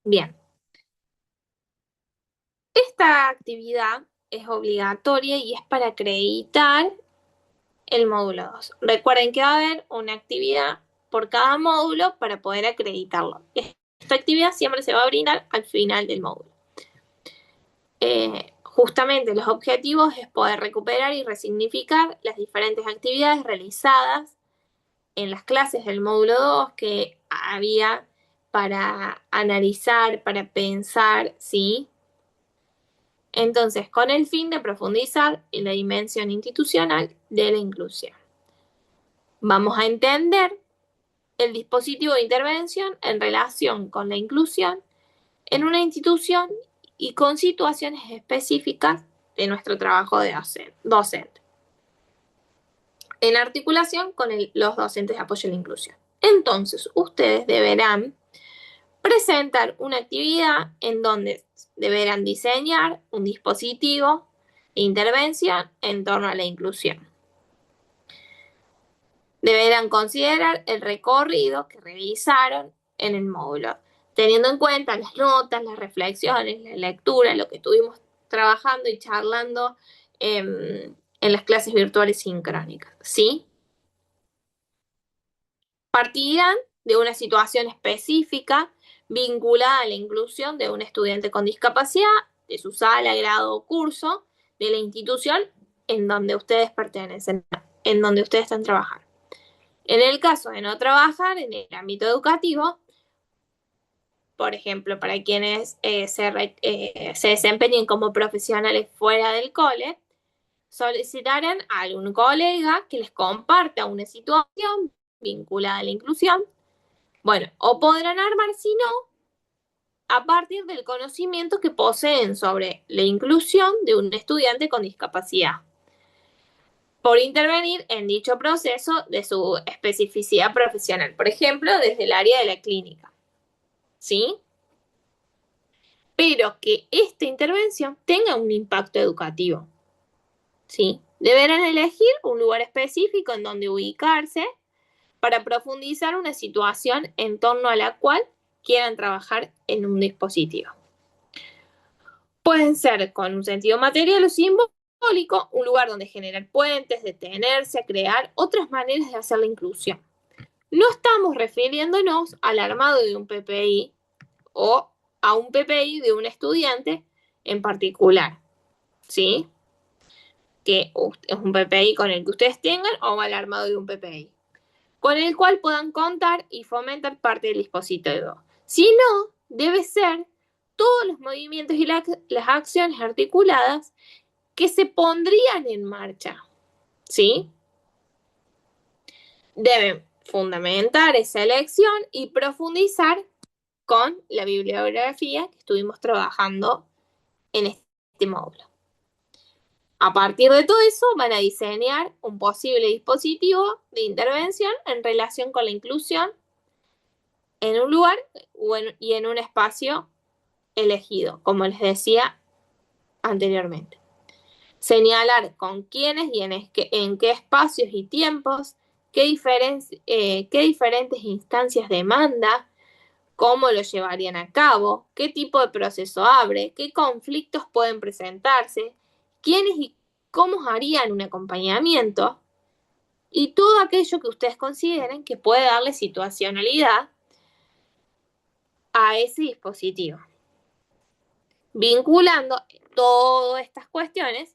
Bien, esta actividad es obligatoria y es para acreditar el módulo 2. Recuerden que va a haber una actividad por cada módulo para poder acreditarlo. Esta actividad siempre se va a brindar al final del módulo. Justamente los objetivos es poder recuperar y resignificar las diferentes actividades realizadas en las clases del módulo 2 que había para analizar, para pensar, ¿sí? Entonces, con el fin de profundizar en la dimensión institucional de la inclusión. Vamos a entender el dispositivo de intervención en relación con la inclusión en una institución y con situaciones específicas de nuestro trabajo de docente, en articulación con los docentes de apoyo a la inclusión. Entonces, ustedes deberán presentar una actividad en donde deberán diseñar un dispositivo de intervención en torno a la inclusión. Deberán considerar el recorrido que realizaron en el módulo, teniendo en cuenta las notas, las reflexiones, la lectura, lo que estuvimos trabajando y charlando en las clases virtuales sincrónicas, ¿sí? Partirán de una situación específica vinculada a la inclusión de un estudiante con discapacidad, de su sala, grado o curso, de la institución en donde ustedes pertenecen, en donde ustedes están trabajando. En el caso de no trabajar en el ámbito educativo, por ejemplo, para quienes se desempeñen como profesionales fuera del cole, solicitarán a algún colega que les comparta una situación vinculada a la inclusión. Bueno, o podrán armar, si no, a partir del conocimiento que poseen sobre la inclusión de un estudiante con discapacidad, por intervenir en dicho proceso de su especificidad profesional, por ejemplo, desde el área de la clínica, ¿sí? Pero que esta intervención tenga un impacto educativo, ¿sí? Deberán elegir un lugar específico en donde ubicarse para profundizar una situación en torno a la cual quieran trabajar en un dispositivo. Pueden ser con un sentido material o simbólico, un lugar donde generar puentes, detenerse, crear otras maneras de hacer la inclusión. No estamos refiriéndonos al armado de un PPI o a un PPI de un estudiante en particular, ¿sí? Que es un PPI con el que ustedes tengan o al armado de un PPI, con el cual puedan contar y fomentar parte del dispositivo. Si no, debe ser todos los movimientos y las acciones articuladas que se pondrían en marcha, ¿sí? Deben fundamentar esa elección y profundizar con la bibliografía que estuvimos trabajando en este módulo. A partir de todo eso, van a diseñar un posible dispositivo de intervención en relación con la inclusión en un lugar y en un espacio elegido, como les decía anteriormente. Señalar con quiénes y en qué espacios y tiempos, qué diferentes instancias demanda, cómo lo llevarían a cabo, qué tipo de proceso abre, qué conflictos pueden presentarse, quiénes y cómo harían un acompañamiento y todo aquello que ustedes consideren que puede darle situacionalidad a ese dispositivo, vinculando todas estas cuestiones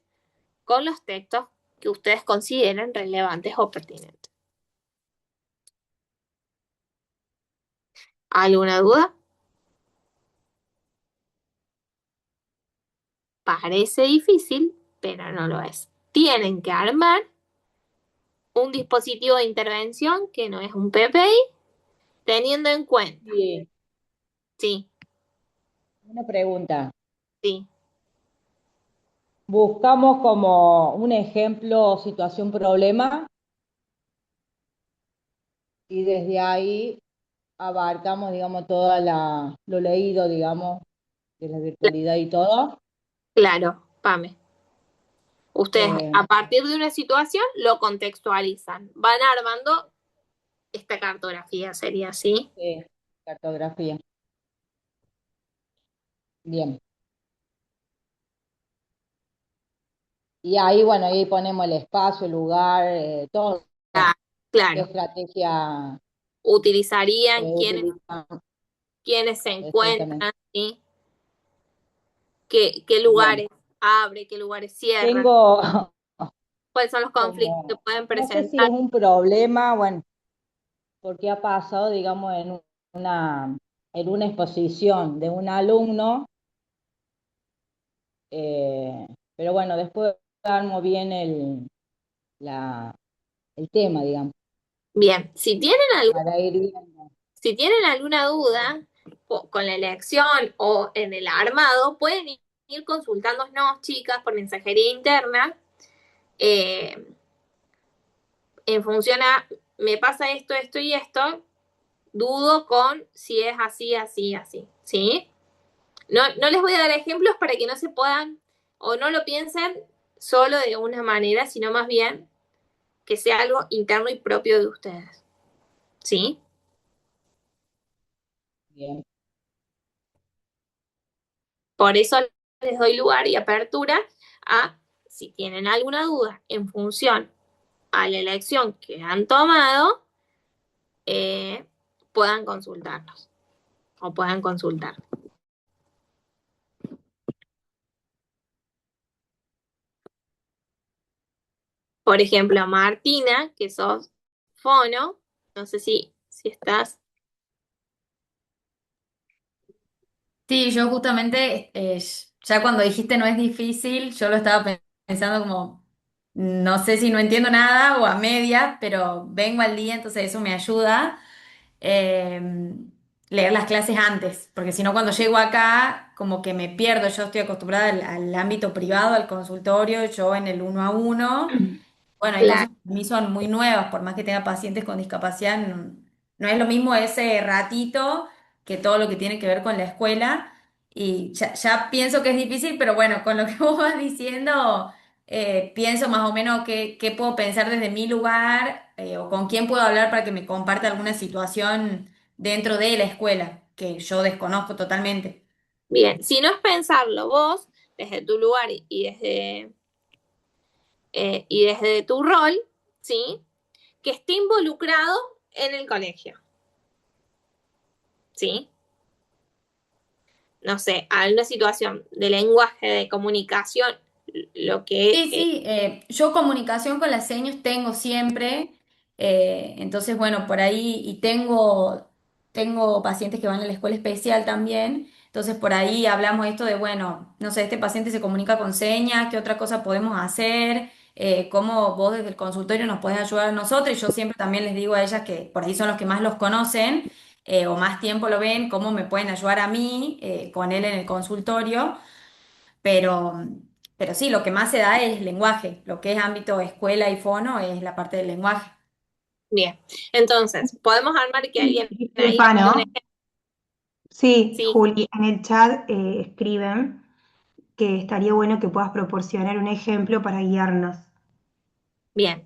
con los textos que ustedes consideren relevantes o pertinentes. ¿Alguna duda? Parece difícil, pero no lo es. Tienen que armar un dispositivo de intervención que no es un PPI, teniendo en cuenta. Sí, Sí, una pregunta. sí. Buscamos como un ejemplo, situación, problema, y desde ahí abarcamos, digamos, lo leído, digamos, de la virtualidad y todo. Claro, Pame. Ustedes Eh, a partir de una situación lo contextualizan. Van armando esta cartografía, sería así. Cartografía. Bien. Y ahí, bueno, ahí ponemos el espacio, el lugar, todo. Ah, ¿Qué claro, estrategia utilizarían utilizamos? quiénes se Exactamente. encuentran, ¿sí? Qué Bien. lugares abre, qué lugares cierra, Tengo cuáles son los conflictos que como, pueden no sé si es presentar. un problema, bueno, porque ha pasado, digamos, una, en una exposición de un alumno, eh, pero bueno, después armo bien la, el tema, digamos, Bien, para ir viendo. si tienen alguna duda con la elección o en el armado, pueden ir consultándonos, chicas, por mensajería interna, eh, en función a, me pasa esto, esto y esto, dudo con si es así, así, así, ¿sí? No, no les voy a dar ejemplos para que no se puedan o no lo piensen solo de una manera, sino más bien que sea algo interno y propio de ustedes, ¿sí? Bien. Por eso les doy lugar y apertura a, si tienen alguna duda en función a la elección que han tomado, eh, puedan consultarnos o puedan consultar. Por ejemplo, Martina, que sos fono, no sé si estás. Sí, yo justamente, ya cuando dijiste no es difícil, yo lo estaba pensando como, no sé si no entiendo nada o a media, pero vengo al día, entonces eso me ayuda. eh, Leer las clases antes, porque si no cuando llego acá como que me pierdo, yo estoy acostumbrada al ámbito privado, al consultorio, yo en el uno a uno. Bueno, hay cosas Claro, que para mí son muy nuevas, por más que tenga pacientes con discapacidad, no, no es lo mismo ese ratito que todo lo que tiene que ver con la escuela. Y ya pienso que es difícil, pero bueno, con lo que vos vas diciendo, pienso más o menos qué puedo pensar desde mi lugar, o con quién puedo hablar para que me comparte alguna situación dentro de la escuela, que yo desconozco totalmente. bien. Si no es pensarlo vos, desde tu lugar y desde tu rol, ¿sí? Que esté involucrado en el colegio, ¿sí? No sé, alguna situación de lenguaje, de comunicación, lo que Sí, sí, yo comunicación con las señas tengo siempre, entonces bueno, por ahí y tengo pacientes que van a la escuela especial también, entonces por ahí hablamos esto de, bueno, no sé, este paciente se comunica con señas, ¿qué otra cosa podemos hacer? ¿Cómo vos desde el consultorio nos podés ayudar a nosotros? Y yo siempre también les digo a ellas que por ahí son los que más los conocen, o más tiempo lo ven, cómo me pueden ayudar a mí, con él en el consultorio. Pero, pero sí, lo que más se da es lenguaje. Lo que es ámbito escuela y fono es la parte del lenguaje. bien. Entonces, podemos armar que alguien ahí Disculpa, mande un ¿no? ejemplo. Sí, Sí, Juli, en el chat escriben que estaría bueno que puedas proporcionar un ejemplo para guiarnos. bien.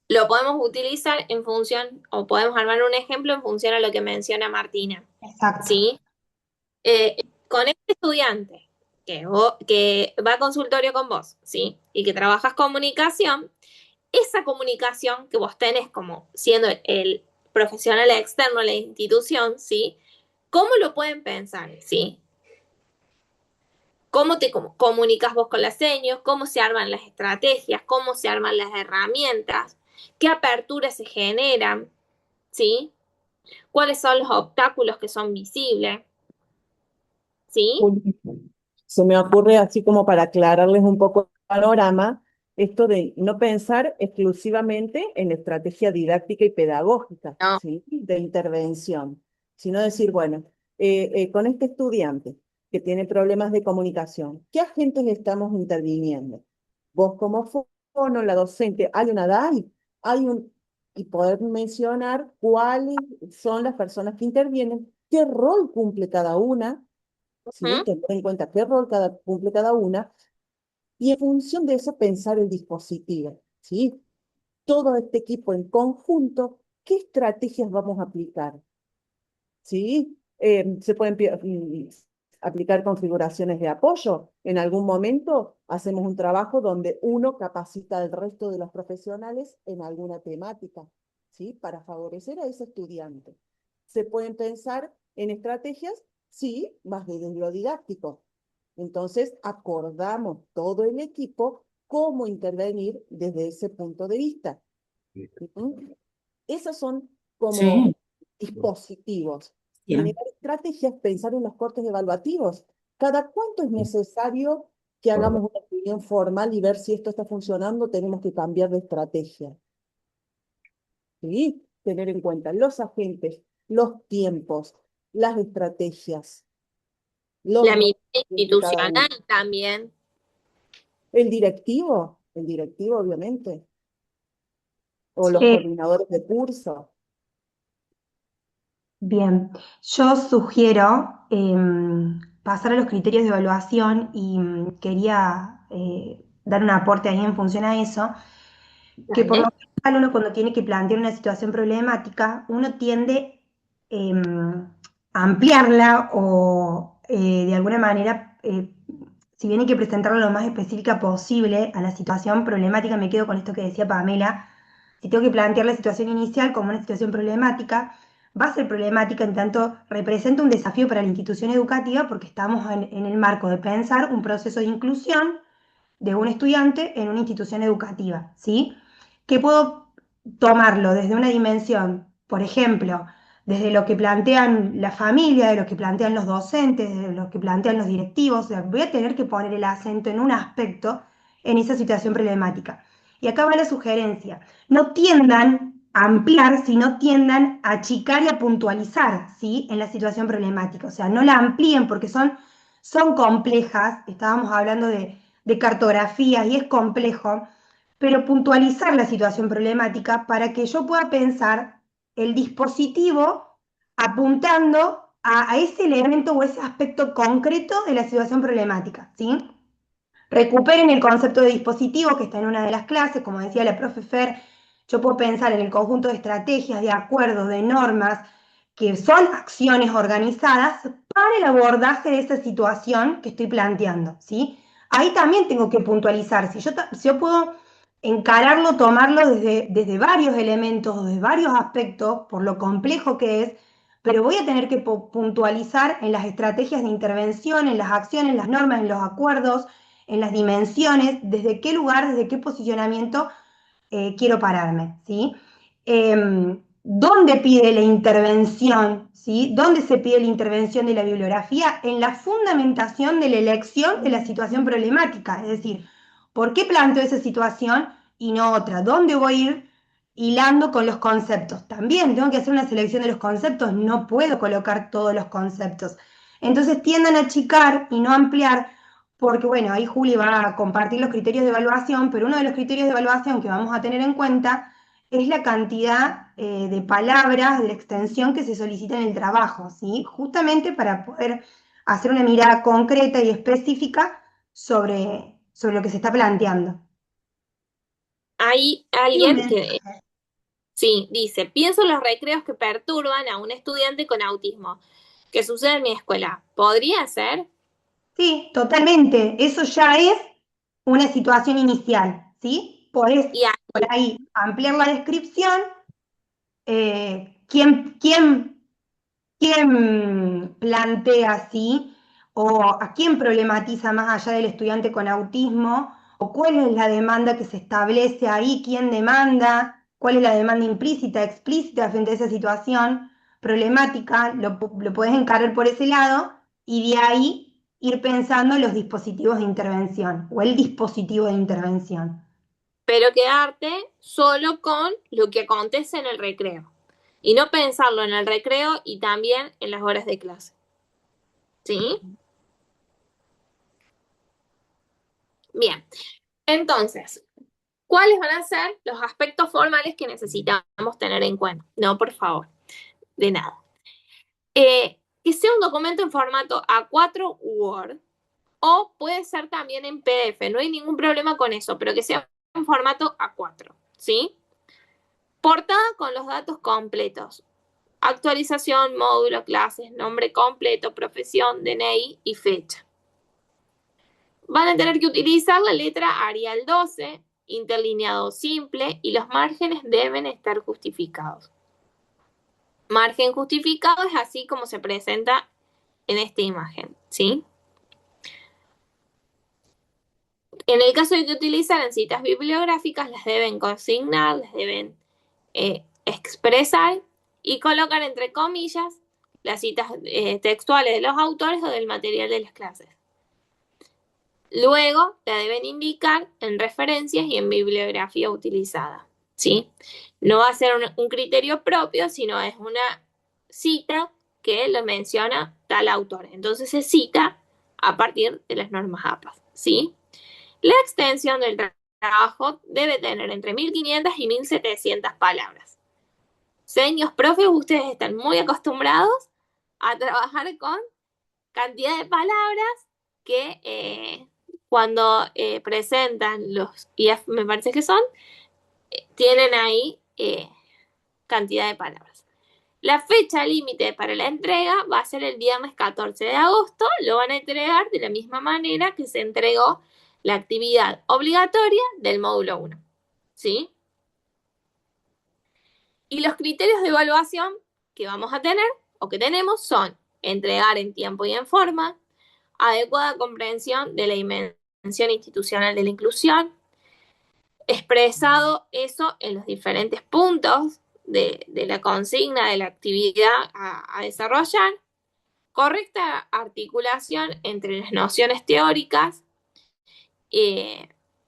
Lo podemos utilizar en función, o podemos armar un ejemplo en función a lo que menciona Martina. Exacto. ¿Sí? Con este estudiante que va a consultorio con vos, ¿sí? Y que trabajas comunicación, esa comunicación que vos tenés como siendo el profesional externo de la institución, ¿sí? ¿Cómo lo pueden pensar? ¿Sí? ¿Cómo te comunicas vos con las señas? ¿Cómo se arman las estrategias? ¿Cómo se arman las herramientas? ¿Qué aperturas se generan? ¿Sí? ¿Cuáles son los obstáculos que son visibles? ¿Sí? Juli, se me ocurre así como para aclararles un poco el panorama, esto de no pensar exclusivamente en estrategia didáctica y pedagógica, No. ¿sí? De intervención, sino decir, bueno, con este estudiante que tiene problemas de comunicación, ¿qué agentes estamos interviniendo? Vos como fono, la docente, hay una DAI, y poder mencionar cuáles son las personas que intervienen, qué rol cumple cada una, ¿sí? ¿Mm? Tener en cuenta qué rol cumple cada una y en función de eso pensar el dispositivo, ¿sí? Todo este equipo en conjunto, ¿qué estrategias vamos a aplicar? ¿Sí? Se pueden aplicar configuraciones de apoyo. En algún momento hacemos un trabajo donde uno capacita al resto de los profesionales en alguna temática, ¿sí? Para favorecer a ese estudiante. Se pueden pensar en estrategias, sí, más desde lo didáctico. Entonces, acordamos todo el equipo cómo intervenir desde ese punto de vista. ¿Mm? Esos son como Sí, dispositivos. bien. Generar estrategias, pensar en los cortes evaluativos. ¿Cada cuánto es necesario que hagamos una reunión formal y ver si esto está funcionando? Tenemos que cambiar de estrategia. ¿Sí? Tener en cuenta los agentes, los tiempos, las estrategias, los La roles mirada de cada uno. institucional también. El directivo obviamente, o los Eh, coordinadores de curso. Bien, yo sugiero pasar a los criterios de evaluación y quería dar un aporte ahí en función a eso, que por lo Dale. general uno cuando tiene que plantear una situación problemática, uno tiende a ampliarla o de alguna manera, si bien hay que presentarla lo más específica posible a la situación problemática, me quedo con esto que decía Pamela, si tengo que plantear la situación inicial como una situación problemática, va a ser problemática en tanto representa un desafío para la institución educativa porque estamos en el marco de pensar un proceso de inclusión de un estudiante en una institución educativa, ¿sí? Que puedo tomarlo desde una dimensión, por ejemplo, desde lo que plantean la familia, de lo que plantean los docentes, de lo que plantean los directivos, o sea, voy a tener que poner el acento en un aspecto en esa situación problemática. Y acá va la sugerencia, no tiendan a ampliar, sino tiendan a achicar y a puntualizar, ¿sí? En la situación problemática, o sea, no la amplíen porque son complejas, estábamos hablando de cartografías y es complejo, pero puntualizar la situación problemática para que yo pueda pensar el dispositivo apuntando a ese elemento o ese aspecto concreto de la situación problemática, ¿sí? Recuperen el concepto de dispositivo que está en una de las clases, como decía la profe Fer, yo puedo pensar en el conjunto de estrategias, de acuerdos, de normas, que son acciones organizadas para el abordaje de esa situación que estoy planteando, ¿sí? Ahí también tengo que puntualizar, si yo puedo encararlo, tomarlo desde varios elementos, desde varios aspectos, por lo complejo que es, pero voy a tener que puntualizar en las estrategias de intervención, en las acciones, en las normas, en los acuerdos, en las dimensiones, desde qué lugar, desde qué posicionamiento quiero pararme, ¿sí? ¿Dónde pide la intervención? ¿Sí? ¿Dónde se pide la intervención de la bibliografía? En la fundamentación de la elección de la situación problemática, es decir, ¿por qué planteo esa situación y no otra? ¿Dónde voy a ir hilando con los conceptos? También tengo que hacer una selección de los conceptos, no puedo colocar todos los conceptos. Entonces tiendan a achicar y no ampliar porque bueno, ahí Juli va a compartir los criterios de evaluación, pero uno de los criterios de evaluación que vamos a tener en cuenta es la cantidad de palabras de la extensión que se solicita en el trabajo, ¿sí? Justamente para poder hacer una mirada concreta y específica sobre lo que se está planteando. Hay Hay un alguien que, mensaje. sí, dice, pienso en los recreos que perturban a un estudiante con autismo, que sucede en mi escuela. ¿Podría ser? Sí, totalmente. Eso ya es una situación inicial, ¿sí? Podés Y por ahí ampliar la descripción. ¿Quién plantea así? ¿O a quién problematiza más allá del estudiante con autismo? ¿O cuál es la demanda que se establece ahí? ¿Quién demanda? ¿Cuál es la demanda implícita, explícita frente a esa situación problemática? Lo puedes encarar por ese lado y de ahí ir pensando los dispositivos de intervención o el dispositivo de intervención. pero quedarte solo con lo que acontece en el recreo. Y no pensarlo en el recreo y también en las horas de clase. ¿Sí? Bien. Entonces, ¿cuáles van a ser los aspectos formales que necesitamos tener en cuenta? No, por favor, de nada. Que sea un documento en formato A4 Word o puede ser también en PDF, no hay ningún problema con eso, pero que sea en formato A4, ¿sí? Portada con los datos completos. actualización, módulo, clases, nombre completo, profesión, DNI y fecha. Van a tener que utilizar la letra Arial 12, interlineado simple, y los márgenes deben estar justificados. Margen justificado es así como se presenta en esta imagen, ¿sí? En el caso de que utilicen citas bibliográficas, las deben consignar, las deben expresar y colocar entre comillas las citas textuales de los autores o del material de las clases. Luego la deben indicar en referencias y en bibliografía utilizada, ¿sí? No va a ser un criterio propio, sino es una cita que lo menciona tal autor. Entonces se cita a partir de las normas APA, ¿sí? La extensión del trabajo debe tener entre 1500 y 1700 palabras. Seños, profes, ustedes están muy acostumbrados a trabajar con cantidad de palabras que cuando presentan los IAF, me parece que son, tienen ahí cantidad de palabras. La fecha límite para la entrega va a ser el viernes 14 de agosto. Lo van a entregar de la misma manera que se entregó la actividad obligatoria del módulo 1. ¿Sí? Y los criterios de evaluación que vamos a tener o que tenemos son entregar en tiempo y en forma, adecuada comprensión de la dimensión institucional de la inclusión, expresado eso en los diferentes puntos de la consigna de la actividad a desarrollar, correcta articulación entre las nociones teóricas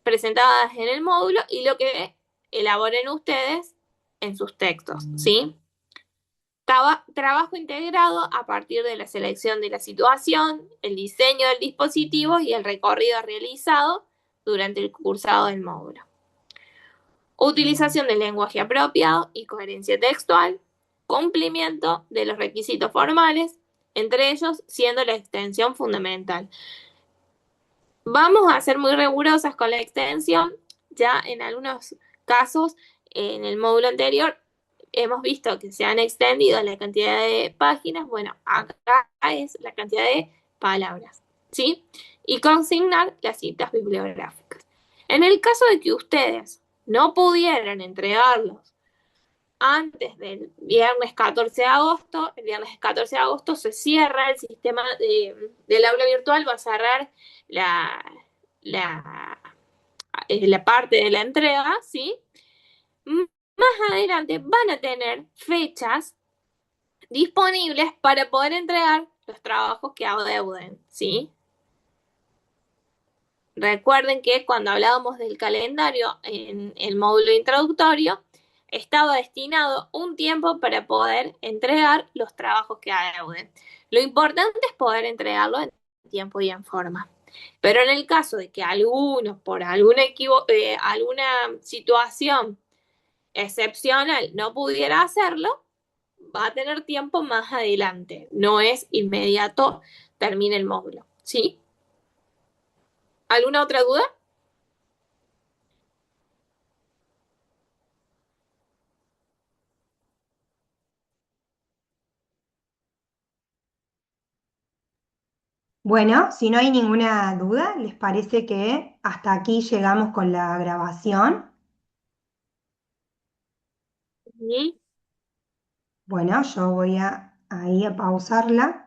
presentadas en el módulo y lo que elaboren ustedes en sus textos, ¿sí? Trabajo integrado a partir de la selección de la situación, el diseño del dispositivo y el recorrido realizado durante el cursado del módulo. Utilización del lenguaje apropiado y coherencia textual, cumplimiento de los requisitos formales, entre ellos siendo la extensión fundamental. Vamos a ser muy rigurosas con la extensión, ya en algunos casos, en el módulo anterior, hemos visto que se han extendido la cantidad de páginas, bueno, acá es la cantidad de palabras, ¿sí? Y consignar las citas bibliográficas. En el caso de que ustedes no pudieran entregarlos antes del viernes 14 de agosto, el viernes 14 de agosto se cierra el sistema del aula virtual, va a cerrar la parte de la entrega, ¿sí? Más adelante van a tener fechas disponibles para poder entregar los trabajos que adeuden, ¿sí? Recuerden que cuando hablábamos del calendario en el módulo introductorio, estaba destinado un tiempo para poder entregar los trabajos que adeuden. Lo importante es poder entregarlo en tiempo y en forma. Pero en el caso de que algunos, por alguna situación excepcional, no pudiera hacerlo, va a tener tiempo más adelante. No es inmediato, termine el módulo, ¿sí? ¿Alguna otra duda? Bueno, si no hay ninguna duda, ¿les parece que hasta aquí llegamos con la grabación? Sí. Bueno, yo voy ahí a pausarla.